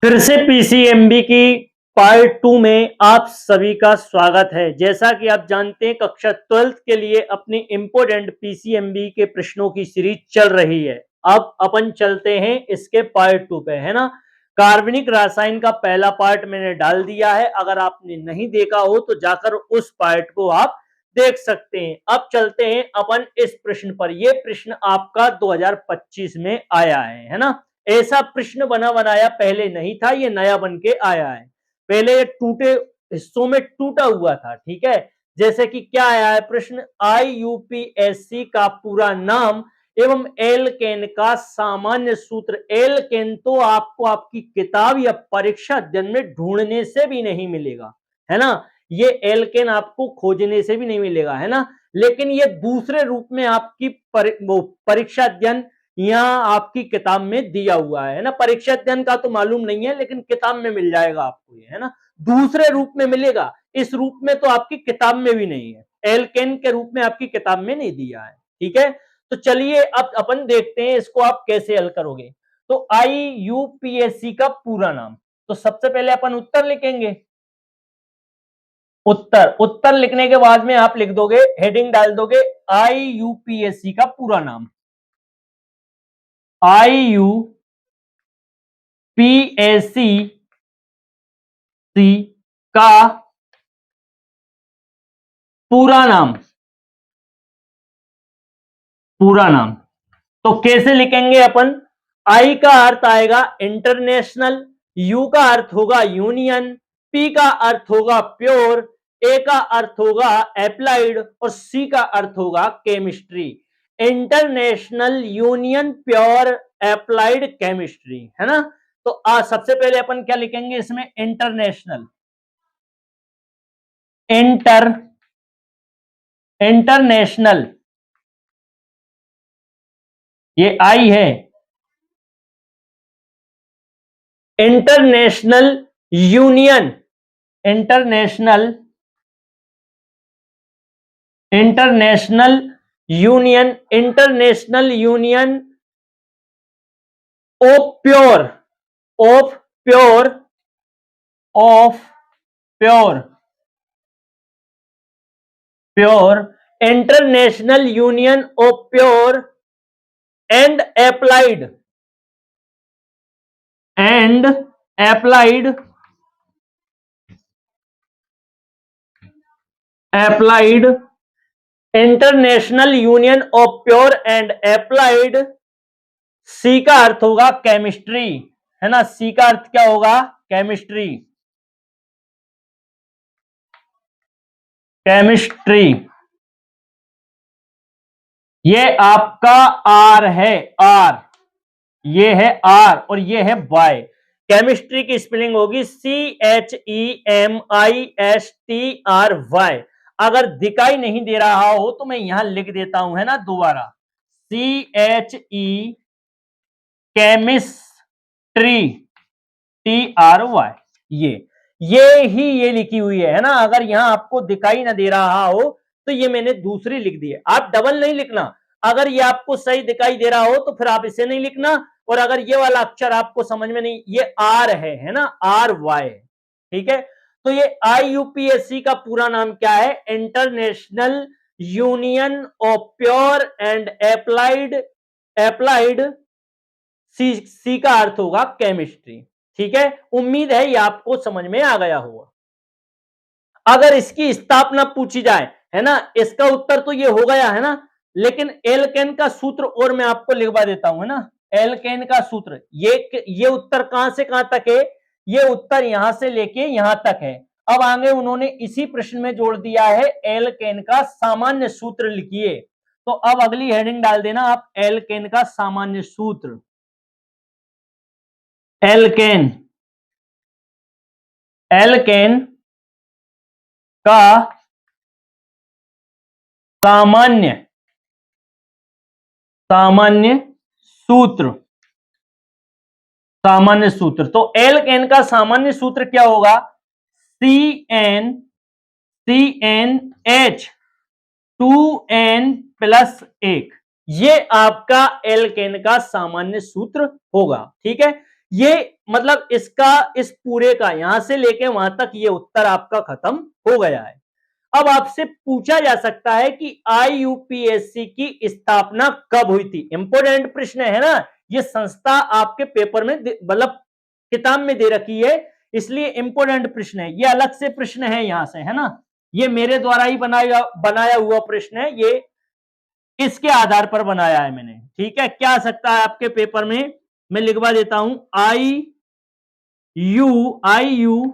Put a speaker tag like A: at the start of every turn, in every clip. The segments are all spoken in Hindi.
A: फिर से पीसीएमबी की पार्ट 2 में आप सभी का स्वागत है। जैसा कि आप जानते हैं कक्षा 12th के लिए अपनी इंपोर्टेंट पीसीएमबी के प्रश्नों की सीरीज चल रही है। अब अपन चलते हैं इसके पार्ट 2 पे, है ना। कार्बनिक रसायन का पहला पार्ट मैंने डाल दिया है, अगर आपने नहीं देखा हो तो जाकर उस पार्ट को आप देख सकते हैं। अब चलते हैं अपन इस प्रश्न पर। यह प्रश्न आपका 2025 में आया है ना। ऐसा प्रश्न बना बनाया पहले नहीं था, ये नया बन के आया है। पहले ये टूटे हिस्सों में टूटा हुआ था, ठीक है। जैसे कि क्या आया है प्रश्न, आईयूपीएससी का पूरा नाम एवं एल्केन का सामान्य सूत्र। एल्केन तो आपको आपकी किताब या परीक्षा अध्ययन में ढूंढने से भी नहीं मिलेगा, है ना। ये एल्केन आपको खोजने से भी नहीं मिलेगा, है ना। लेकिन ये दूसरे रूप में आपकी परीक्षा अध्ययन यहाँ आपकी किताब में दिया हुआ है ना। परीक्षा अध्ययन का तो मालूम नहीं है, लेकिन किताब में मिल जाएगा आपको ये, है ना। दूसरे रूप में मिलेगा, इस रूप में तो आपकी किताब में भी नहीं है। एल्केन के रूप में आपकी किताब में नहीं दिया है, ठीक है। तो चलिए अब अपन देखते हैं इसको आप कैसे हल करोगे। तो आईयूपीएससी का पूरा नाम, तो सबसे पहले अपन उत्तर लिखेंगे। उत्तर लिखने के बाद में आप लिख दोगे, हेडिंग डाल दोगे आईयूपीएससी का पूरा नाम। आईयूपीएससी का पूरा नाम। तो कैसे लिखेंगे अपन। आई का अर्थ आएगा इंटरनेशनल, यू का अर्थ होगा यूनियन, पी का अर्थ होगा प्योर, ए का अर्थ होगा अप्लाइड और सी का अर्थ होगा chemistry. International, union, pure, applied chemistry, है ना। तो सबसे पहले अपन क्या लिखेंगे इसमें, इंटरनेशनल। इंटरनेशनल, ये आई है। International union, international union, international union of pure, of pure, of pure, pure, international union of pure and applied, and applied, applied, international union of pure and applied. C का अर्थ होगा केमिस्ट्री, है ना। सी का अर्थ क्या होगा, केमिस्ट्री, केमिस्ट्री। ये आपका आर है, आर, ये है आर और ये है वाई। केमिस्ट्री की स्पेलिंग होगी CHEMISTRY। अगर दिखाई नहीं दे रहा हो तो मैं यहां लिख देता हूं, है ना, दोबारा। CHE केमिस्ट्री, TRY, ये लिखी हुई है ना। अगर यहां आपको दिखाई ना दे रहा हो तो ये मैंने दूसरी लिख दी है, आप डबल नहीं लिखना। अगर ये आपको सही दिखाई दे रहा हो तो फिर आप इसे नहीं लिखना, और अगर ये वाला अक्षर आपको समझ में नहीं, ये आर है ना, RY, ठीक है। तो ये IUPAC का पूरा नाम क्या है, international union of pure and applied, applied, C का अर्थ होगा केमिस्ट्री, ठीक है। उम्मीद है ये आपको समझ में आ गया होगा। अगर इसकी स्थापना पूछी जाए, है ना, इसका उत्तर तो ये हो गया, है ना। लेकिन एल्केन का सूत्र और मैं आपको लिखवा देता हूं, है ना। एल्केन का सूत्र, ये उत्तर कहां से कहां तक है, ये उत्तर यहां से लेके यहां तक है। अब आगे उन्होंने इसी प्रश्न में जोड़ दिया है, एल्केन का सामान्य सूत्र लिखिए। तो अब अगली हेडिंग डाल देना आप, एल्केन का सामान्य सूत्र। एल्केन, एल्केन का सामान्य, सामान्य सूत्र, सामान्य सूत्र। तो एल्केन का सामान्य सूत्र क्या होगा, CnCH2n+1। ये आपका एल्केन का सामान्य सूत्र होगा, ठीक है। ये मतलब इसका, इस पूरे का यहां से लेके वहां तक ये उत्तर आपका खत्म हो गया है। अब आपसे पूछा जा सकता है कि आईयूपीएससी की स्थापना कब हुई थी। इंपोर्टेंट प्रश्न है ना, ये संस्था आपके पेपर में मतलब किताब में दे रखी है, इसलिए इंपोर्टेंट प्रश्न है। ये अलग से प्रश्न है यहां से, है ना, ये मेरे द्वारा ही बनाया हुआ प्रश्न है, ये इसके आधार पर बनाया है मैंने। ठीक है, क्या आ सकता है आपके पेपर में, मैं लिखवा देता हूं, आई यू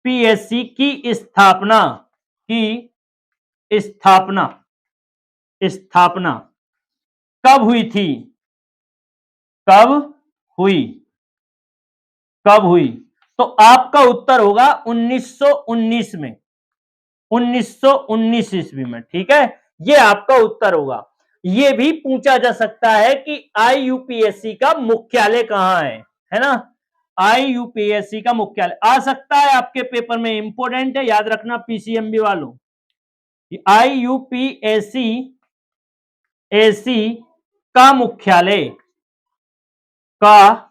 A: पीएससी की स्थापना स्थापना कब हुई थी, कब हुई, कब हुई? तो आपका उत्तर होगा 1919 में, 1919 ईस्वी में। ठीक है, ये आपका उत्तर होगा। ये भी पूछा जा सकता है कि आईयूपीएससी का मुख्यालय कहां है ना, आईयूपीएससी का मुख्यालय आ सकता है आपके पेपर में, इंपोर्टेंट है, याद रखना पीसीएमबी वालों। आईयूपीएससी का मुख्यालय, का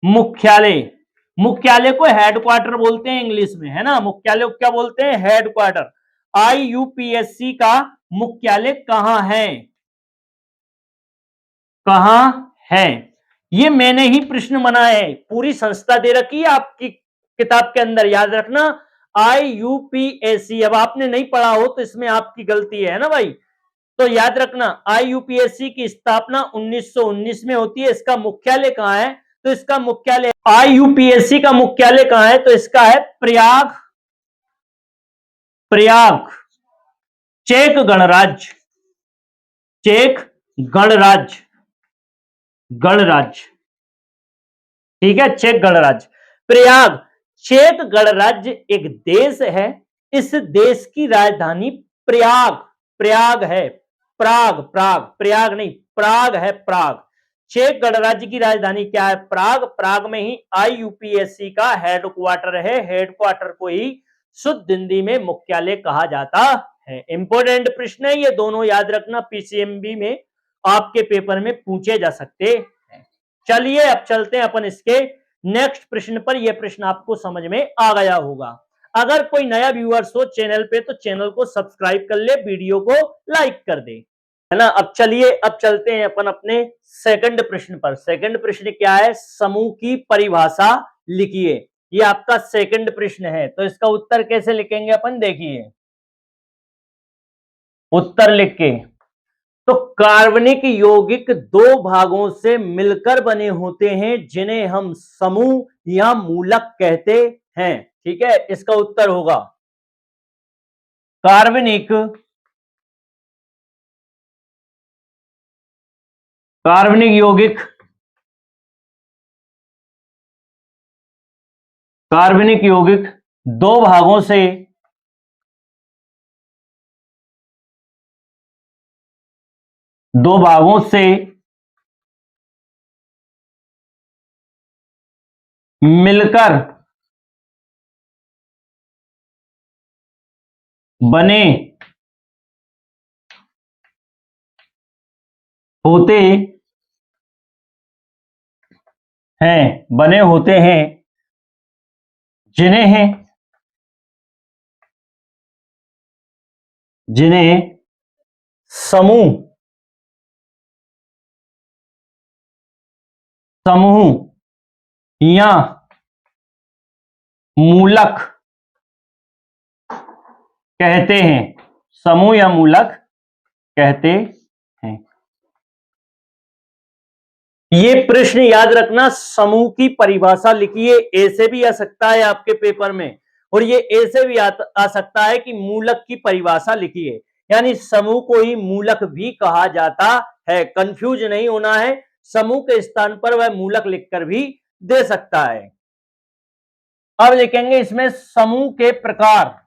A: मुख्यालय, मुख्यालय को हेडक्वार्टर बोलते हैं इंग्लिश में, है ना, मुख्यालय को क्या बोलते हैं, हेडक्वार्टर। आईयूपीएससी का मुख्यालय कहां है, कहां है? ये मैंने ही प्रश्न बनाया है, पूरी संस्था दे रखी है आपकी किताब के अंदर, याद रखना आईयूपीएससी। अब आपने नहीं पढ़ा हो तो इसमें आपकी गलती है ना भाई, तो याद रखना आईयूपीएससी की स्थापना 1919 में होती है। इसका मुख्यालय कहां है, तो इसका मुख्यालय, आईयूपीएससी का मुख्यालय कहां है, तो इसका है प्रयाग, प्रयाग चेक गणराज्य, चेक गणराज्य, गणराज्य। ठीक है, चेक गणराज्य, प्रयाग चेक गणराज्य एक देश है, इस देश की राजधानी प्रयाग, प्रयाग है, प्राग, प्राग, प्रयाग नहीं, प्राग है, प्राग। चेक गणराज्य की राजधानी क्या है, प्राग। प्राग में ही आईयूपीएससी का हेडक्वार्टर है, हेडक्वार्टर को ही शुद्ध हिंदी में मुख्यालय कहा जाता है। इंपोर्टेंट प्रश्न है ये दोनों, याद रखना, पीसीएमबी में आपके पेपर में पूछे जा सकते हैं। चलिए अब चलते हैं अपन इसके नेक्स्ट प्रश्न पर। यह प्रश्न आपको समझ में आ गया होगा। अगर कोई नया व्यूअर्स हो चैनल पे तो चैनल को सब्सक्राइब कर ले, वीडियो को लाइक कर दे, है ना। अब चलिए, अब चलते हैं अपन अपने सेकंड प्रश्न पर। सेकंड प्रश्न क्या है, समूह की परिभाषा लिखिए। ये आपका सेकंड प्रश्न है, तो इसका उत्तर कैसे लिखेंगे अपन, देखिए उत्तर लिख के। तो कार्बनिक यौगिक दो भागों से मिलकर बने होते हैं जिन्हें हम समूह या मूलक कहते हैं। ठीक है, इसका उत्तर होगा कार्बनिक, कार्बनिक यौगिक, कार्बनिक यौगिक दो भागों से, दो भागों से मिलकर बने होते हैं, बने होते हैं जिन्हें, जिन्हें समूह, समूह या मूलक कहते हैं, समूह या मूलक कहते हैं। ये प्रश्न याद रखना, समूह की परिभाषा लिखिए, ऐसे भी आ सकता है आपके पेपर में, और ये ऐसे भी आ सकता है कि मूलक की परिभाषा लिखिए, यानी समूह को ही मूलक भी कहा जाता है। कंफ्यूज नहीं होना है, समूह के स्थान पर वह मूलक लिखकर भी दे सकता है। अब लिखेंगे इसमें समूह के प्रकार,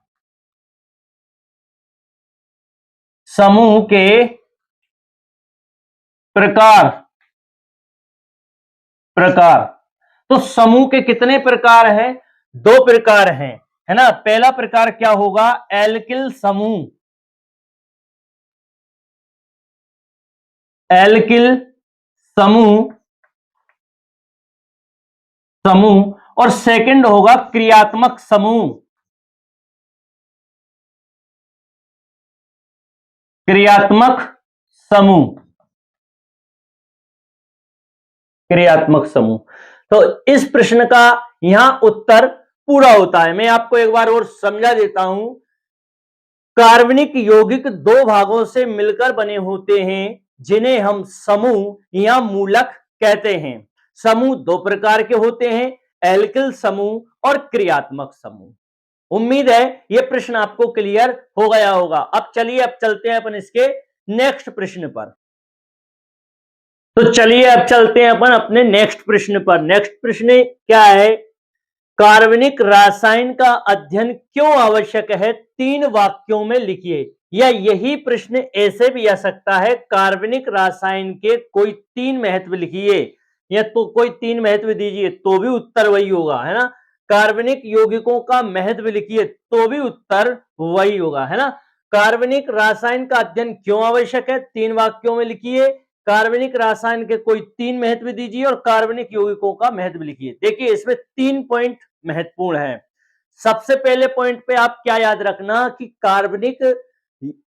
A: समूह के प्रकार, प्रकार। तो समूह के कितने प्रकार हैं, दो प्रकार हैं, है ना। पहला प्रकार क्या होगा, एल्किल समूह, एल्किल समूह समूह और सेकंड होगा क्रियात्मक समूह। क्रियात्मक समूह, क्रियात्मक समूह। तो इस प्रश्न का यहां उत्तर पूरा होता है। मैं आपको एक बार और समझा देता हूं। कार्बनिक यौगिक दो भागों से मिलकर बने होते हैं जिन्हें हम समूह या मूलक कहते हैं। समूह दो प्रकार के होते हैं, एल्किल समूह और क्रियात्मक समूह। उम्मीद है यह प्रश्न आपको क्लियर हो गया होगा। अब चलिए, अब चलते हैं अपन इसके नेक्स्ट प्रश्न पर। तो चलिए अब चलते हैं अपन अपने नेक्स्ट प्रश्न पर। नेक्स्ट प्रश्न क्या है? कार्बनिक रासायन का अध्ययन क्यों आवश्यक है? 3 वाक्यों में लिखिए। या यही प्रश्न ऐसे भी आ सकता है, कार्बनिक रासायन के कोई 3 महत्व लिखिए, या तो कोई 3 महत्व दीजिए तो भी उत्तर वही होगा, है ना। कार्बनिक यौगिकों का महत्व लिखिए तो भी उत्तर वही होगा, है ना। कार्बनिक रासायन का अध्ययन क्यों आवश्यक है, 3 वाक्यों में लिखिए। कार्बनिक रासायन के कोई 3 महत्व दीजिए और कार्बनिक यौगिकों का महत्व लिखिए। देखिए इसमें 3 पॉइंट महत्वपूर्ण है। सबसे पहले पॉइंट पे आप क्या याद रखना कि कार्बनिक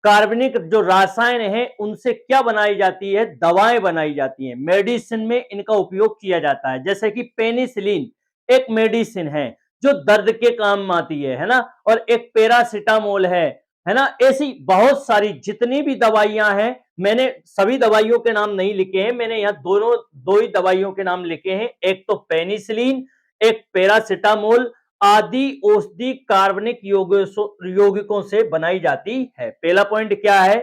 A: कार्बनिक जो रासायन है उनसे क्या बनाई जाती है? दवाएं बनाई जाती हैं। मेडिसिन में इनका उपयोग किया जाता है। जैसे कि पेनिसिलिन एक मेडिसिन है जो दर्द के काम आती है ना। और एक पैरासिटामोल है ना। ऐसी बहुत सारी जितनी भी दवाइयां हैं, मैंने सभी दवाइयों के नाम नहीं लिखे हैं, मैंने यहाँ दो ही दवाइयों के नाम लिखे हैं। एक तो पेनिसिलिन, एक पैरासिटामोल आदि औषधि कार्बनिक यौगिकों से बनाई जाती है। पहला पॉइंट क्या है?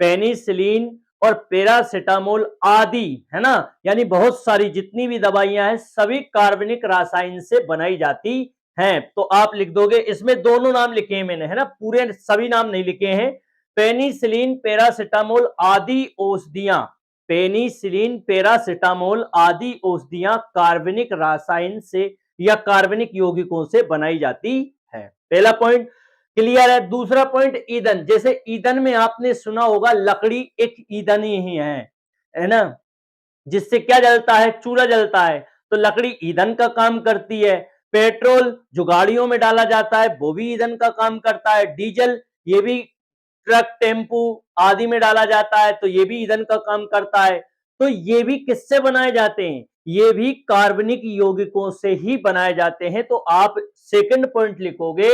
A: पेनिसिलिन और पैरासिटामोल आदि, है ना, यानी बहुत सारी जितनी भी दवाइयां हैं सभी कार्बनिक रासायन से बनाई जाती हैं। तो आप लिख दोगे, इसमें दोनों नाम लिखे हैं मैंने, है ना, पूरे सभी नाम नहीं लिखे हैं। पेनिसिलिन पैरासिटामोल आदि औषधियां, पेनिसिलिन पैरासिटामोल आदि औषधियां कार्बनिक रासायन से या कार्बनिक यौगिकों से बनाई जाती है। पहला पॉइंट क्लियर है। दूसरा पॉइंट ईंधन। जैसे ईंधन में आपने सुना होगा लकड़ी एक ईंधन ही है ना, जिससे क्या जलता है? चूल्हा जलता है। तो लकड़ी ईंधन का काम करती है। पेट्रोल जो गाड़ियों में डाला जाता है वो भी ईंधन का काम करता है। डीजल ये भी ट्रक टेम्पू आदि में डाला जाता है तो ये भी ईंधन का काम करता है। तो ये भी किससे बनाए जाते हैं? ये भी कार्बनिक यौगिकों से ही बनाए जाते हैं। तो आप सेकंड पॉइंट लिखोगे,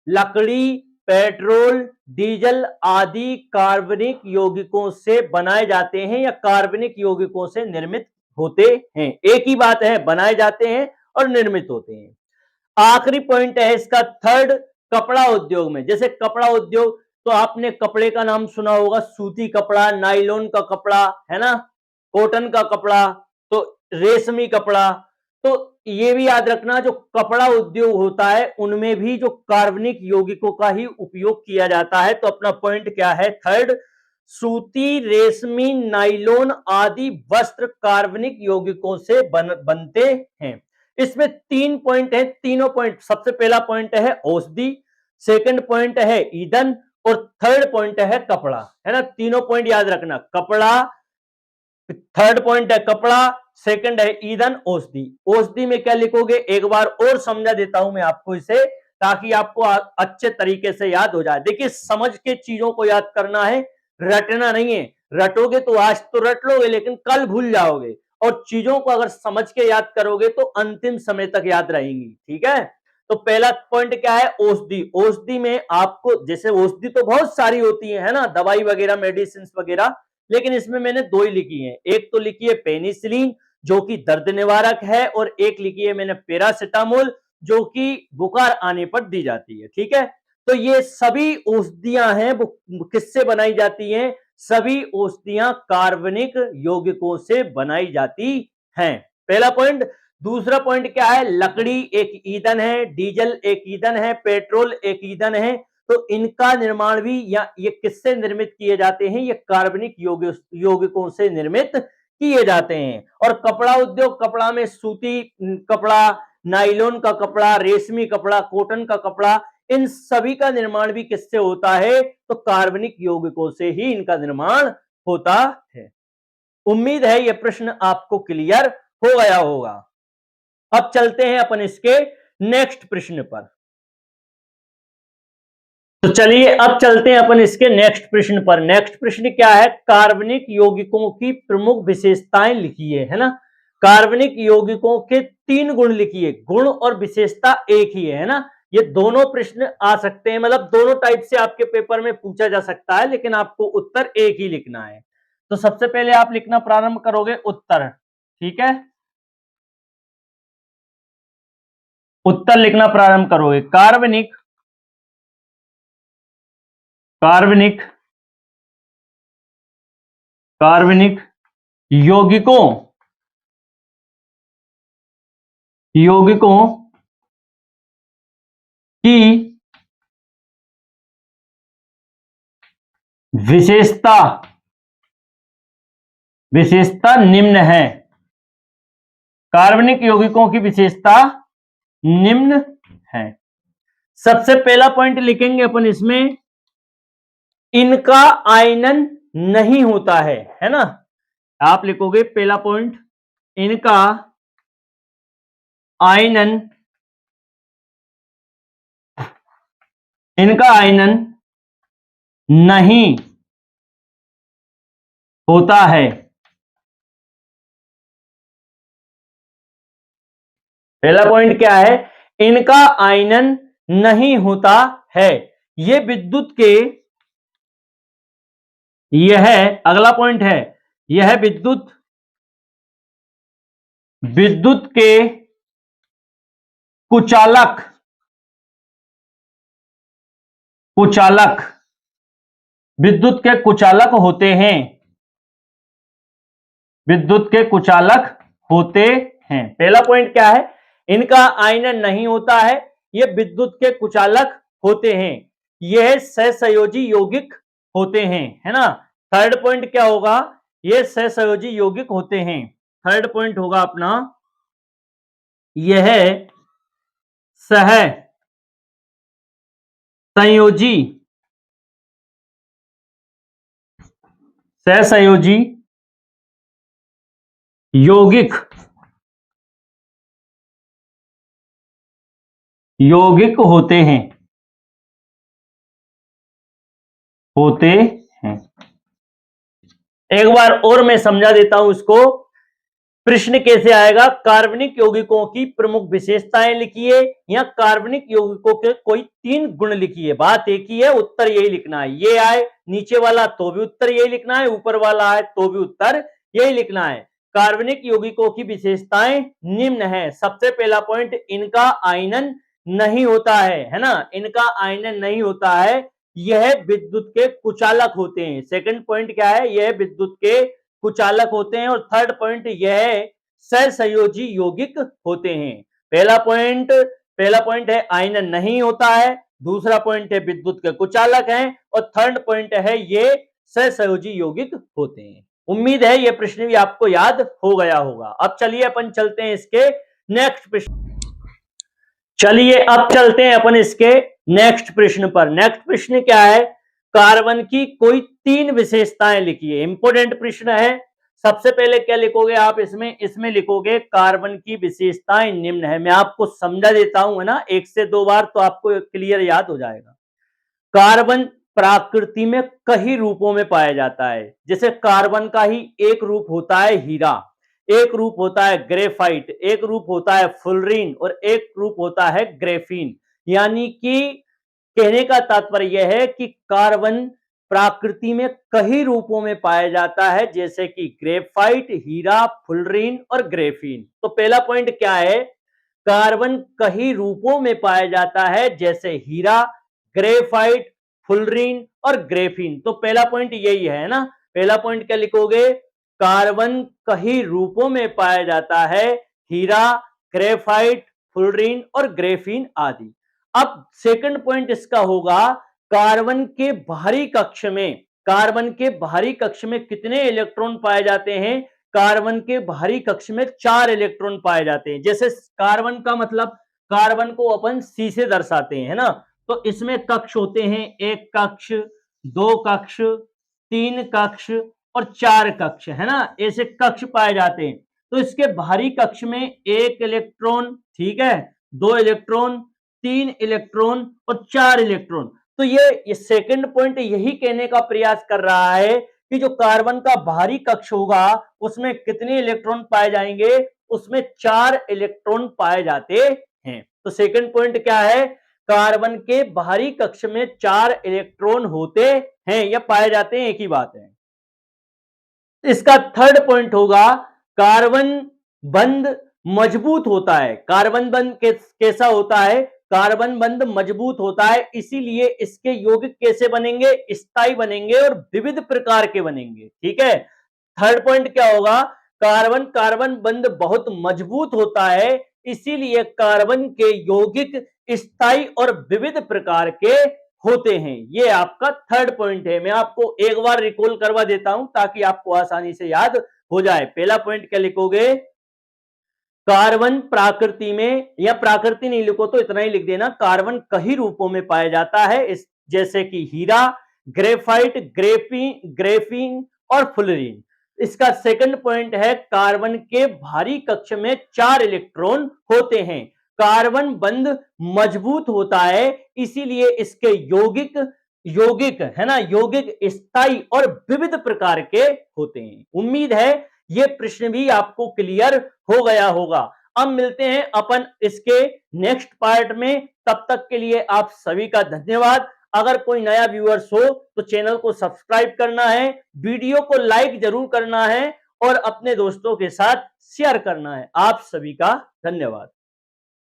A: लकड़ी, पेट्रोल, डीजल आदि कार्बनिक यौगिकों से बनाए जाते हैं या कार्बनिक यौगिकों से निर्मित होते हैं। एक ही बात है, बनाए जाते हैं और निर्मित होते हैं। आखिरी पॉइंट है इसका थर्ड, कपड़ा उद्योग में। जैसे कपड़ा उद्योग, तो आपने कपड़े का नाम सुना होगा, सूती कपड़ा, नायलॉन का कपड़ा, है ना, कॉटन का कपड़ा, तो रेशमी कपड़ा। तो ये भी याद रखना, जो कपड़ा उद्योग होता है उनमें भी जो कार्बनिक यौगिकों का ही उपयोग किया जाता है। तो अपना पॉइंट क्या है? थर्ड, सूती, रेशमी, नायलॉन आदि वस्त्र कार्बनिक यौगिकों से बनते हैं। इसमें 3 पॉइंट है। तीनों पॉइंट, सबसे पहला पॉइंट है औषधि, सेकंड पॉइंट है ईंधन और थर्ड पॉइंट है कपड़ा, है ना। तीनों पॉइंट याद रखना, कपड़ा, थर्ड पॉइंट है कपड़ा, सेकंड है ईंधन, औषधि। औषधि में क्या लिखोगे? एक बार और समझा देता हूं मैं आपको इसे, ताकि आपको अच्छे तरीके से याद हो जाए। देखिए समझ के चीजों को याद करना है, रटना नहीं है। रटोगे तो आज तो रट लोगे लेकिन कल भूल जाओगे, और चीजों को अगर समझ के याद करोगे तो अंतिम समय तक याद रहेंगी। ठीक है। तो पहला पॉइंट क्या है? औषधि। औषधि में आपको, जैसे औषधि तो बहुत सारी होती है ना, दवाई वगैरह, मेडिसिन वगैरह, लेकिन इसमें मैंने 2 ही लिखी है। एक तो लिखी है पेनिसिलिन जो कि दर्द निवारक है, और एक लिखी है मैंने पैरासिटामोल जो कि बुखार आने पर दी जाती है। ठीक है। तो ये सभी औषधियां हैं, वो किससे बनाई जाती हैं? सभी औषधियां कार्बनिक यौगिकों से बनाई जाती हैं। पहला पॉइंट। दूसरा पॉइंट क्या है? लकड़ी एक ईंधन है, डीजल एक ईंधन है, पेट्रोल एक ईंधन है। तो इनका निर्माण भी, या ये किससे निर्मित किए जाते हैं? ये कार्बनिक यौगिकों से निर्मित किए जाते हैं। और कपड़ा उद्योग, कपड़ा में सूती कपड़ा, नायलॉन का कपड़ा, रेशमी कपड़ा, कॉटन का कपड़ा, इन सभी का निर्माण भी किससे होता है? तो कार्बनिक यौगिकों से ही इनका निर्माण होता है। उम्मीद है यह प्रश्न आपको क्लियर हो गया होगा। अब चलते हैं अपन इसके नेक्स्ट प्रश्न पर। तो चलिए अब चलते हैं अपन इसके नेक्स्ट प्रश्न पर। नेक्स्ट प्रश्न क्या है? कार्बनिक यौगिकों की प्रमुख विशेषताएं लिखिए, है ना। कार्बनिक यौगिकों के 3 गुण लिखिए। गुण और विशेषता एक ही है ना। ये दोनों प्रश्न आ सकते हैं, मतलब दोनों टाइप से आपके पेपर में पूछा जा सकता है, लेकिन आपको उत्तर एक ही लिखना है। तो सबसे पहले आप लिखना प्रारंभ करोगे उत्तर, ठीक है। उत्तर लिखना प्रारंभ करोगे। कार्बनिक कार्बनिक कार्बनिक यौगिकों यौगिकों की विशेषता विशेषता निम्न है। कार्बनिक यौगिकों की विशेषता निम्न है। सबसे पहला पॉइंट लिखेंगे अपन इसमें, इनका आयनन नहीं होता है ना। आप लिखोगे पहला पॉइंट, इनका आयनन नहीं होता है। पहला पॉइंट क्या है? इनका आयनन नहीं होता है। यह विद्युत के यह अगला पॉइंट है, यह विद्युत के कुचालक विद्युत के कुचालक होते हैं। विद्युत के कुचालक होते हैं। पहला पॉइंट क्या है? इनका आयनन नहीं होता है, यह विद्युत के कुचालक होते हैं, यह सहसंयोजी यौगिक होते हैं, है ना। थर्ड पॉइंट क्या होगा? यह सहसंयोजी यौगिक होते हैं। थर्ड पॉइंट होगा अपना, यह सहसंयोजी यौगिक होते हैं। एक बार और मैं समझा देता हूं इसको, प्रश्न कैसे आएगा। कार्बनिक यौगिकों की प्रमुख विशेषताएं लिखिए, या कार्बनिक यौगिकों के कोई 3 गुण लिखिए। बात एक ही है, उत्तर यही लिखना है। ये आए नीचे वाला तो भी उत्तर यही लिखना है, ऊपर वाला आए तो भी उत्तर यही लिखना है। कार्बनिक यौगिकों की विशेषताएं निम्न है। सबसे पहला पॉइंट, इनका आयनन नहीं होता है ना। इनका आयनन नहीं होता है, यह विद्युत के कुचालक होते हैं। सेकंड पॉइंट क्या है? यह विद्युत के कुचालक होते हैं। और थर्ड पॉइंट, यह सहसंयोजी यौगिक होते हैं। पहला पॉइंट है आयनन नहीं होता है, दूसरा पॉइंट है विद्युत के कुचालक हैं, और थर्ड पॉइंट है ये सहसंयोजी यौगिक होते हैं। उम्मीद है यह प्रश्न भी आपको याद हो गया होगा। अब चलिए अपन चलते हैं इसके नेक्स्ट प्रश्न। चलिए अब चलते हैं अपन इसके नेक्स्ट प्रश्न पर। नेक्स्ट प्रश्न क्या है? कार्बन की कोई 3 विशेषताएं लिखिए। इंपोर्टेंट प्रश्न है। सबसे पहले क्या लिखोगे आप इसमें लिखोगे कार्बन की विशेषताएं निम्न है। मैं आपको समझा देता हूं, है ना, 1 से 2 बार तो आपको क्लियर याद हो जाएगा। कार्बन प्रकृति में कई रूपों में पाया जाता है। जैसे कार्बन का ही एक रूप होता है हीरा, एक रूप होता है ग्रेफाइट, एक रूप होता है फुलरीन, और एक रूप होता है ग्रेफीन। यानी कि कहने का तात्पर्य यह है कि कार्बन प्रकृति में कई रूपों में पाया जाता है, जैसे कि ग्रेफाइट, हीरा, फुलरीन और ग्रेफीन। तो पहला पॉइंट क्या है? कार्बन कई रूपों में पाया जाता है, जैसे हीरा, ग्रेफाइट, फुलरीन और ग्रेफीन। तो पहला पॉइंट यही है ना। पहला पॉइंट क्या लिखोगे? कार्बन कई रूपों में पाया जाता है, हीरा, ग्रेफाइट, फुलरीन और ग्रेफीन आदि। अब सेकंड पॉइंट इसका होगा, कार्बन के बाहरी कक्ष में कितने इलेक्ट्रॉन पाए जाते हैं? कार्बन के बाहरी कक्ष में 4 इलेक्ट्रॉन पाए जाते हैं। जैसे कार्बन का मतलब, कार्बन को अपन सी से दर्शाते हैं, है ना। तो इसमें कक्ष होते हैं, 1 कक्ष, 2 कक्ष, 3 कक्ष, और 4 कक्ष, है ना, ऐसे कक्ष पाए जाते हैं। तो इसके बाहरी कक्ष में 1 इलेक्ट्रॉन, ठीक है, 2 इलेक्ट्रॉन, 3 इलेक्ट्रॉन और 4 इलेक्ट्रॉन। तो ये सेकंड पॉइंट यही कहने का प्रयास कर रहा है कि जो कार्बन का बाहरी कक्ष होगा उसमें कितने इलेक्ट्रॉन पाए जाएंगे, उसमें 4 इलेक्ट्रॉन पाए जाते हैं। तो सेकंड पॉइंट क्या है, कार्बन के बाहरी कक्ष में 4 इलेक्ट्रॉन होते हैं या पाए जाते हैं, एक ही बात है। इसका थर्ड पॉइंट होगा, कार्बन बंध मजबूत होता है। कार्बन बंध कैसा होता है, कार्बन बंध मजबूत होता है, इसीलिए इसके यौगिक कैसे बनेंगे, स्थायी बनेंगे और विविध प्रकार के बनेंगे, ठीक है। थर्ड पॉइंट क्या होगा, कार्बन कार्बन बंध बहुत मजबूत होता है, इसीलिए कार्बन के यौगिक स्थायी और विविध प्रकार के होते हैं। ये आपका थर्ड पॉइंट है। मैं आपको एक बार रिकॉल करवा देता हूं ताकि आपको आसानी से याद हो जाए। पहला पॉइंट क्या लिखोगे, कार्बन प्रकृति में, या प्रकृति नहीं लिखो तो इतना ही लिख देना, कार्बन कई रूपों में पाया जाता है, इस जैसे कि हीरा, ग्रेफाइट, ग्रेफीन और फुलरीन। इसका सेकंड पॉइंट है, कार्बन के भारी कक्ष में 4 इलेक्ट्रॉन होते हैं। कार्बन बंध मजबूत होता है, इसीलिए इसके यौगिक यौगिक है ना, यौगिक स्थायी और विविध प्रकार के होते हैं। उम्मीद है ये प्रश्न भी आपको क्लियर हो गया होगा। अब मिलते हैं अपन इसके नेक्स्ट पार्ट में, तब तक के लिए आप सभी का धन्यवाद। अगर कोई नया व्यूअर्स हो तो चैनल को सब्सक्राइब करना है, वीडियो को लाइक जरूर करना है और अपने दोस्तों के साथ शेयर करना है। आप सभी का धन्यवाद।